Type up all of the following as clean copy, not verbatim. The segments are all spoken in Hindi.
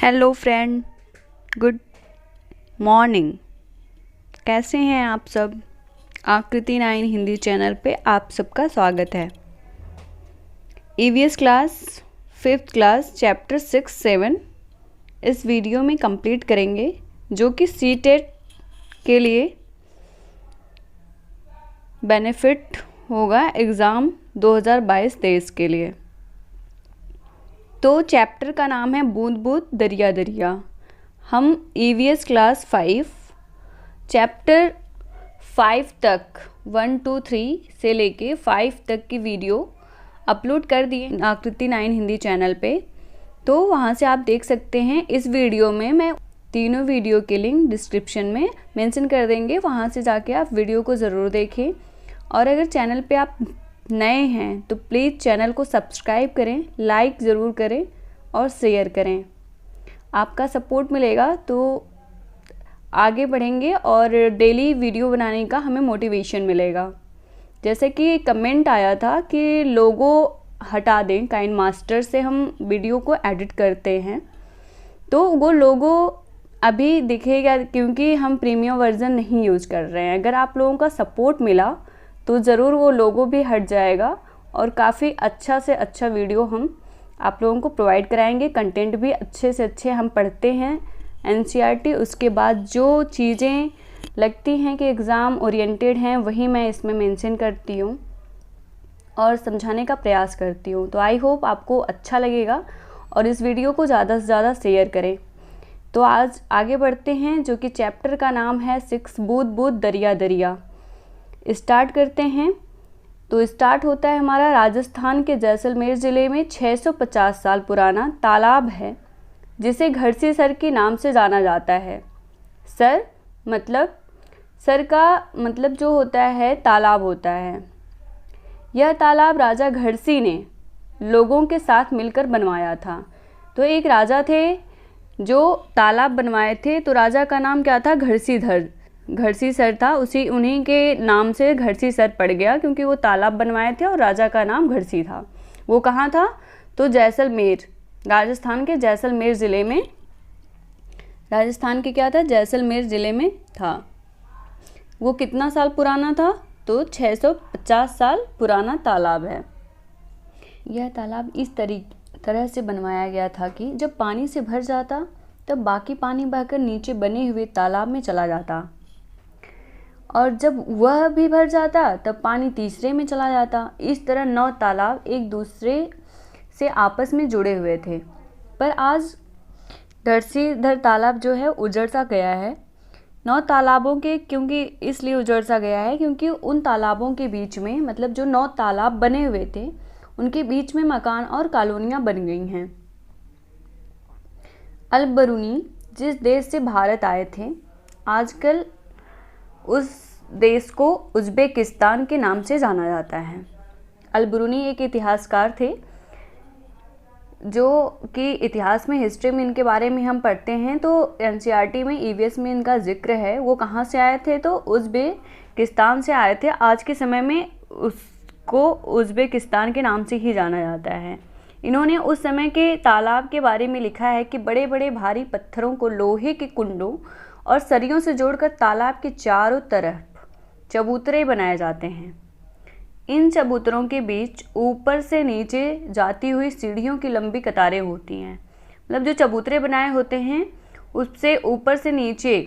Hello friend, good morning. कैसे हैं आप सब? आकृति 9 हिंदी चैनल पे आप सबका स्वागत है। EVS class 5th class chapter 6-7 इस वीडियो में कंप्लीट करेंगे, जो कि सीटेट के लिए बेनिफिट होगा एग्ज़ाम 2022-23 के लिए। तो चैप्टर का नाम है बूंद बूंद दरिया दरिया। हम ईवीएस क्लास 5 चैप्टर 5 तक 1 2 3 से लेके 5 तक की वीडियो अपलोड कर दिए आकृति 9 हिंदी चैनल पे, तो वहाँ से आप देख सकते हैं। इस वीडियो में मैं तीनों वीडियो के लिंक डिस्क्रिप्शन में मेंशन कर देंगे, वहाँ से जाके आप वीडियो को ज़रूर देखें। और अगर चैनल पे आप नए हैं तो प्लीज़ चैनल को सब्सक्राइब करें, लाइक ज़रूर करें और शेयर करें। आपका सपोर्ट मिलेगा तो आगे बढ़ेंगे और डेली वीडियो बनाने का हमें मोटिवेशन मिलेगा। जैसे कि कमेंट आया था कि लोगो हटा दें, काइन मास्टर से हम वीडियो को एडिट करते हैं तो वो लोगो अभी दिखेगा, क्योंकि हम प्रीमियम वर्ज़न नहीं यूज़ कर रहे हैं। अगर आप लोगों का सपोर्ट मिला तो ज़रूर वो लोगो भी हट जाएगा और काफ़ी अच्छा से अच्छा वीडियो हम आप लोगों को प्रोवाइड कराएंगे। कंटेंट भी अच्छे से अच्छे हम पढ़ते हैं एनसीईआरटी। उसके बाद जो चीज़ें लगती हैं कि एग्ज़ाम ओरिएंटेड हैं वही मैं इसमें मेंशन करती हूँ और समझाने का प्रयास करती हूँ। तो आई होप आपको अच्छा लगेगा और इस वीडियो को ज़्यादा से ज़्यादा शेयर करें। तो आज आगे बढ़ते हैं, जो कि चैप्टर का नाम है 6 बूंद बूंद दरिया दरिया। स्टार्ट करते हैं। तो स्टार्ट होता है हमारा राजस्थान के जैसलमेर ज़िले में 650 साल पुराना तालाब है, जिसे घड़सी सर के नाम से जाना जाता है। सर का मतलब जो होता है तालाब होता है। यह तालाब राजा घड़सी ने लोगों के साथ मिलकर बनवाया था। तो एक राजा थे जो तालाब बनवाए थे, तो राजा का नाम क्या था? घड़सी सर था। उन्हीं के नाम से घड़सी सर पड़ गया, क्योंकि वो तालाब बनवाए थे और राजा का नाम घड़सी था। वो कहाँ था? तो जैसलमेर, राजस्थान के जैसलमेर ज़िले में, राजस्थान के क्या था? जैसलमेर ज़िले में था। वो कितना साल पुराना था? तो 650 साल पुराना तालाब है। यह तालाब इस तरह से बनवाया गया था कि जब पानी से भर जाता तब बाकी पानी बहकर नीचे बने हुए तालाब में चला जाता, और जब वह भी भर जाता तब पानी तीसरे में चला जाता। इस तरह 9 तालाब एक दूसरे से आपस में जुड़े हुए थे। पर आज घड़सीधर तालाब जो है उजड़ सा गया है। 9 तालाबों के क्योंकि इसलिए उजड़ सा गया है क्योंकि उन तालाबों के बीच में, मतलब जो 9 तालाब बने हुए थे उनके बीच में मकान और कॉलोनियाँ बन गई हैं। अल बरूनी जिस देश से भारत आए थे, आजकल उस देश को उज़्बेकिस्तान के नाम से जाना जाता है। अल बरूनी एक इतिहासकार थे, जो कि इतिहास में, हिस्ट्री में इनके बारे में हम पढ़ते हैं तो एनसीईआरटी में, ईवीएस में इनका जिक्र है। वो कहाँ से आए थे? तो उज़्बेकिस्तान से आए थे। आज के समय में उसको उज़्बेकिस्तान के नाम से ही जाना जाता है। इन्होंने उस समय के तालाब के बारे में लिखा है कि बड़े बड़े भारी पत्थरों को लोहे के कुंडों और सरियों से जोड़कर तालाब के चारों तरफ चबूतरे बनाए जाते हैं। इन चबूतरों के बीच ऊपर से नीचे जाती हुई सीढ़ियों की लंबी कतारें होती हैं। मतलब जो चबूतरे बनाए होते हैं उससे ऊपर से नीचे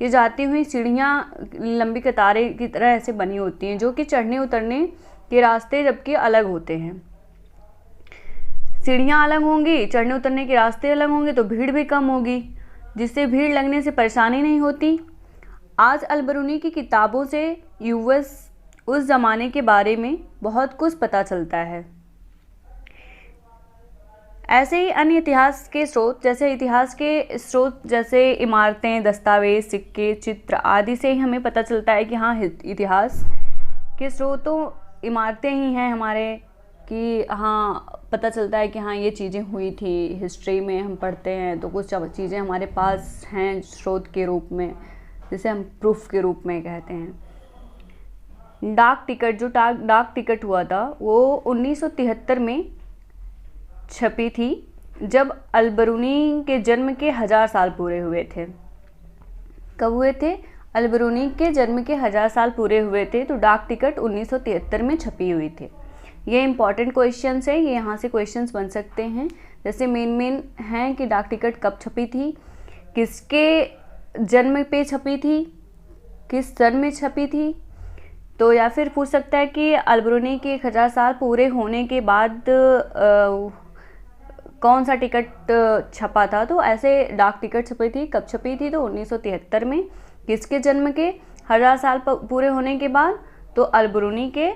की जाती हुई सीढ़ियाँ लंबी कतारें की तरह ऐसे बनी होती हैं, जो कि चढ़ने उतरने के रास्ते जबकि अलग होते हैं। सीढ़ियाँ अलग होंगी, चढ़ने उतरने के रास्ते अलग होंगे, तो भीड़ भी कम होगी, जिससे भीड़ लगने से परेशानी नहीं होती। आज अल बरूनी की किताबों से यूएस उस ज़माने के बारे में बहुत कुछ पता चलता है। ऐसे ही अन्य इतिहास के स्रोत जैसे इमारतें, दस्तावेज, सिक्के, चित्र आदि से ही हमें पता चलता है कि हाँ, इतिहास के स्रोतों इमारतें ही हैं हमारे, कि हाँ पता चलता है कि हाँ ये चीज़ें हुई थी। हिस्ट्री में हम पढ़ते हैं तो कुछ चीज़ें हमारे पास हैं स्रोत के रूप में, जिसे हम प्रूफ के रूप में कहते हैं। डाक टिकट हुआ था वो 1973 में छपी थी जब अलबरूनी के जन्म के 1000 साल पूरे हुए थे। कब हुए थे? अलबरूनी के जन्म के 1000 साल पूरे हुए थे, तो डाक टिकट 1973 में छपी हुई थी। ये इंपॉर्टेंट क्वेश्चंस है, ये यहाँ से क्वेश्चंस बन सकते हैं। जैसे मेन हैं कि डाक टिकट कब छपी थी, किसके जन्म पे छपी थी, किस सन में छपी थी। तो या फिर पूछ सकता है कि अलबरूनी के 1000 साल पूरे होने के बाद कौन सा टिकट छपा था। तो ऐसे डाक टिकट छपी थी, कब छपी थी? तो 1973 में। किसके जन्म के 1000 साल पूरे होने के बाद? तो अलबरूनी के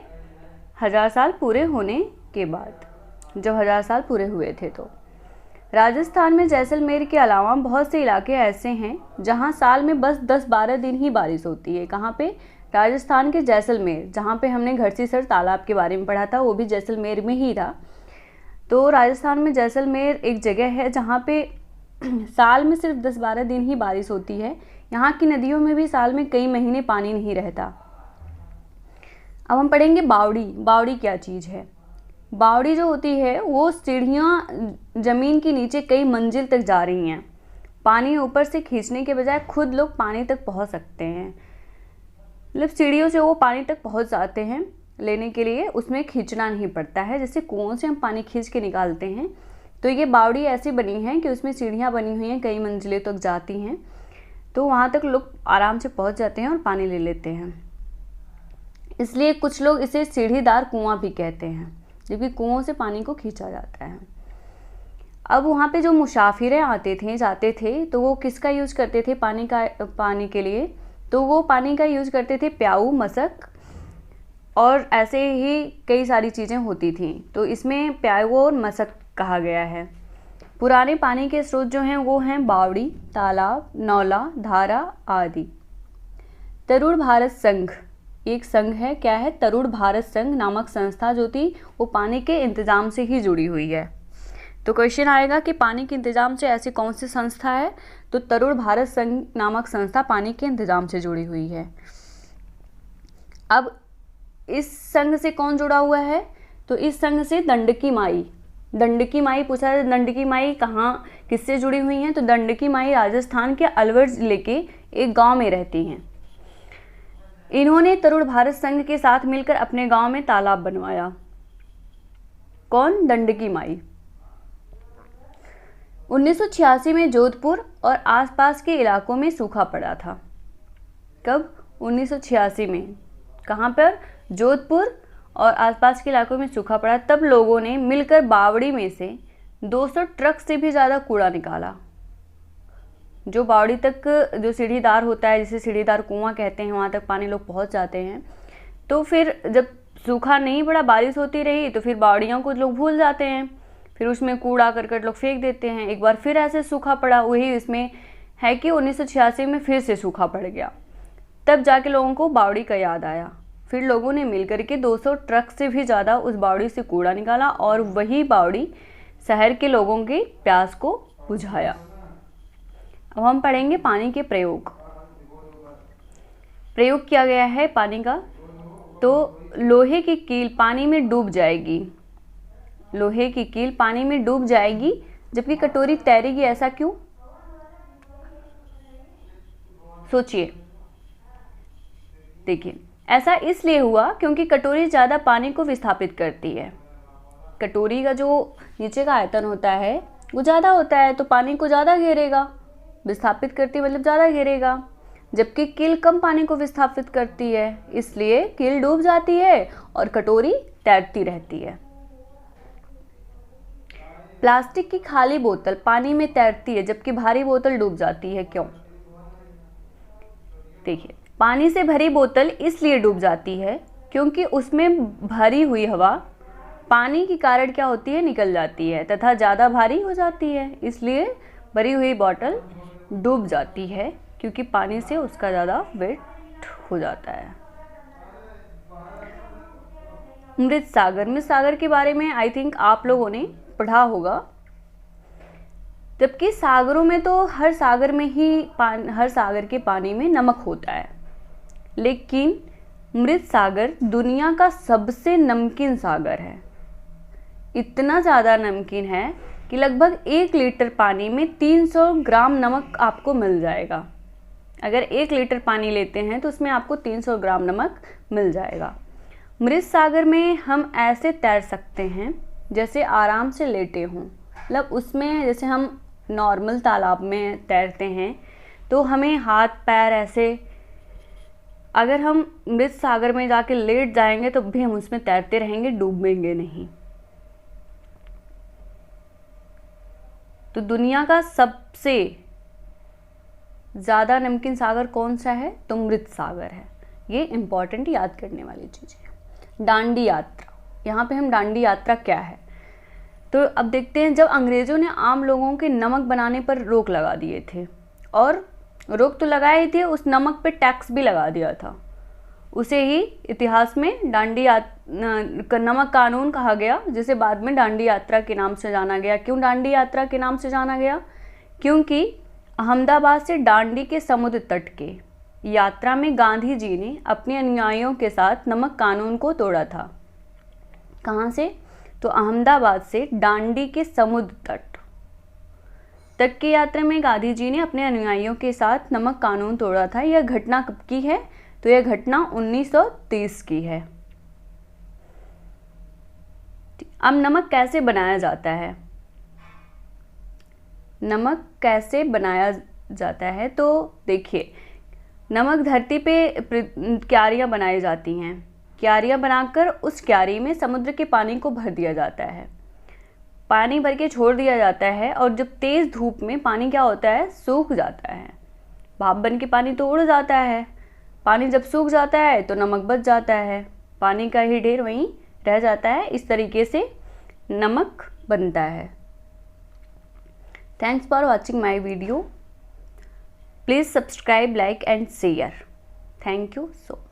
1000 साल पूरे होने के बाद, जब 1000 साल पूरे हुए थे। तो राजस्थान में जैसलमेर के अलावा बहुत से इलाके ऐसे हैं जहां साल में बस 10-12 दिन ही बारिश होती है। कहाँ पे? राजस्थान के जैसलमेर, जहाँ पे हमने घड़सीसर तालाब के बारे में पढ़ा था, वो भी जैसलमेर में ही था। तो राजस्थान में जैसलमेर एक जगह है जहाँ पे साल में सिर्फ 10-12 दिन ही बारिश होती है। यहाँ की नदियों में भी साल में कई महीने पानी नहीं रहता। अब हम पढ़ेंगे बावड़ी। बावड़ी क्या चीज़ है? बावड़ी जो होती है वो सीढ़ियाँ ज़मीन के नीचे कई मंजिल तक जा रही हैं। पानी ऊपर से खींचने के बजाय खुद लोग पानी तक पहुँच सकते हैं, मतलब सीढ़ियों से वो पानी तक पहुँच जाते हैं लेने के लिए, उसमें खींचना नहीं पड़ता है। जैसे कुओं से हम पानी खींच के निकालते हैं, तो ये बावड़ी ऐसी बनी है कि उसमें सीढ़ियाँ बनी हुई हैं, कई मंजिलें तक जाती हैं, तो वहाँ तक लोग आराम से पहुँच जाते हैं और पानी ले लेते हैं। इसलिए कुछ लोग इसे सीढ़ीदार कुआं भी कहते हैं, जबकि कुओं से पानी को खींचा जाता है। अब वहाँ पे जो मुसाफिरें आते थे जाते थे, तो वो किसका यूज़ करते थे पानी के लिए? तो वो पानी का यूज़ करते थे प्याऊ, मशक और ऐसे ही कई सारी चीज़ें होती थी। तो इसमें प्याऊ और मशक कहा गया है। पुराने पानी के स्रोत जो हैं वो हैं बावड़ी, तालाब, नौला, धारा आदि। तरुण भारत संघ एक संघ है। क्या है? तरुण भारत संघ नामक संस्था जो थी वो पानी के इंतज़ाम से ही जुड़ी हुई है। तो क्वेश्चन आएगा कि पानी के इंतज़ाम से ऐसी कौन सी संस्था है? तो तरुण भारत संघ नामक संस्था पानी के इंतज़ाम से जुड़ी हुई है। अब इस संघ से कौन जुड़ा हुआ है? तो इस संघ से दंडकी माई। दंडकी माई पूछा है, दंडकी माई कहाँ किससे जुड़ी हुई हैं? तो दंडकी माई राजस्थान के अलवर जिले के एक गांव में रहती हैं। इन्होंने तरुण भारत संघ के साथ मिलकर अपने गांव में तालाब बनवाया। कौन? दंडकी माई। 1986 में जोधपुर और आसपास के इलाकों में सूखा पड़ा था। कब? 1986 में। कहाँ पर? जोधपुर और आसपास के इलाकों में सूखा पड़ा। तब लोगों ने मिलकर बावड़ी में से 200 ट्रक से भी ज़्यादा कूड़ा निकाला। जो बावड़ी तक जो सीढ़ीदार होता है, जिसे सीढ़ीदार कुआं कहते हैं, वहाँ तक पानी लोग पहुँच जाते हैं। तो फिर जब सूखा नहीं पड़ा, बारिश होती रही, तो फिर बावड़ियों को लोग भूल जाते हैं, फिर उसमें कूड़ा करकट लोग फेंक देते हैं। एक बार फिर ऐसे सूखा पड़ा, वही इसमें है कि 1986 में फिर से सूखा पड़ गया। तब जाके लोगों को बावड़ी का याद आया। फिर लोगों ने मिलकर के 200 ट्रक से भी ज़्यादा उस बावड़ी से कूड़ा निकाला और वही बावड़ी शहर के लोगों की प्यास को बुझाया। अब हम पढ़ेंगे पानी के प्रयोग। प्रयोग किया गया है पानी का। तो लोहे की कील पानी में डूब जाएगी। लोहे की कील पानी में डूब जाएगी जबकि कटोरी तैरेगी, ऐसा क्यों? सोचिए। देखिए, ऐसा इसलिए हुआ क्योंकि कटोरी ज़्यादा पानी को विस्थापित करती है। कटोरी का जो नीचे का आयतन होता है वो ज़्यादा होता है, तो पानी को ज़्यादा घेरेगा। विस्थापित करती मतलब ज़्यादा घेरेगा, जबकि कील कम पानी को विस्थापित करती है, इसलिए कील डूब जाती है और कटोरी तैरती रहती है। प्लास्टिक की खाली बोतल पानी में तैरती है जबकि भारी बोतल डूब जाती है, क्यों? देखिए, पानी से भरी बोतल इसलिए डूब जाती है क्योंकि उसमें भरी हुई हवा पानी के कारण क्या होती है? निकल जाती है तथा ज़्यादा भारी हो जाती है, इसलिए भरी हुई बोतल डूब जाती है क्योंकि पानी से उसका ज़्यादा वेट हो जाता है। मृत सागर। मृत सागर के बारे में आई थिंक आप लोगों ने पढ़ा होगा। जबकि सागरों में तो हर सागर के पानी में नमक होता है, लेकिन मृत सागर दुनिया का सबसे नमकीन सागर है। इतना ज़्यादा नमकीन है कि लगभग 1 लीटर पानी में 300 ग्राम नमक आपको मिल जाएगा। अगर 1 लीटर पानी लेते हैं तो उसमें आपको 300 ग्राम नमक मिल जाएगा। मृत सागर में हम ऐसे तैर सकते हैं जैसे आराम से लेटे हों। मतलब उसमें जैसे हम नॉर्मल तालाब में तैरते हैं तो हमें हाथ पैर ऐसे, अगर हम मृत सागर में जाके लेट जाएंगे तो भी हम उसमें तैरते रहेंगे, डूबेंगे नहीं। तो दुनिया का सबसे ज़्यादा नमकीन सागर कौन सा है? तो मृत सागर है। ये इम्पॉर्टेंट याद करने वाली चीज़ है। दांडी यात्रा, यहाँ पे हम दांडी यात्रा क्या है तो अब देखते हैं। जब अंग्रेज़ों ने आम लोगों के नमक बनाने पर रोक लगा दिए थे, और रोक तो लगाए ही थे, उस नमक पे टैक्स भी लगा दिया था, उसे ही इतिहास में नमक कानून कहा गया, जिसे बाद में दांडी यात्रा के नाम से जाना गया। क्यों दांडी यात्रा के नाम से जाना गया? क्योंकि अहमदाबाद से दांडी के समुद्र तट के यात्रा में गांधी जी ने अपने अनुयायियों के साथ नमक कानून को तोड़ा था। कहाँ से? तो अहमदाबाद से दांडी के समुद्र तक की यात्रा में गांधी जी ने अपने अनुयायियों के साथ नमक कानून तोड़ा था। यह घटना कब की है? तो यह घटना 1930 की है। अब नमक कैसे बनाया जाता है? नमक कैसे बनाया जाता है तो देखिए, नमक धरती पे क्यारियाँ बनाई जाती हैं। क्यारियाँ बनाकर उस क्यारी में समुद्र के पानी को भर दिया जाता है, पानी भर के छोड़ दिया जाता है, और जब तेज़ धूप में पानी क्या होता है? सूख जाता है। भाप बन के पानी तो उड़ जाता है। पानी जब सूख जाता है तो नमक बच जाता है, पानी का ही ढेर वहीं रह जाता है। इस तरीके से नमक बनता है। Thanks for watching my video. Please subscribe, like and share. Thank you so much.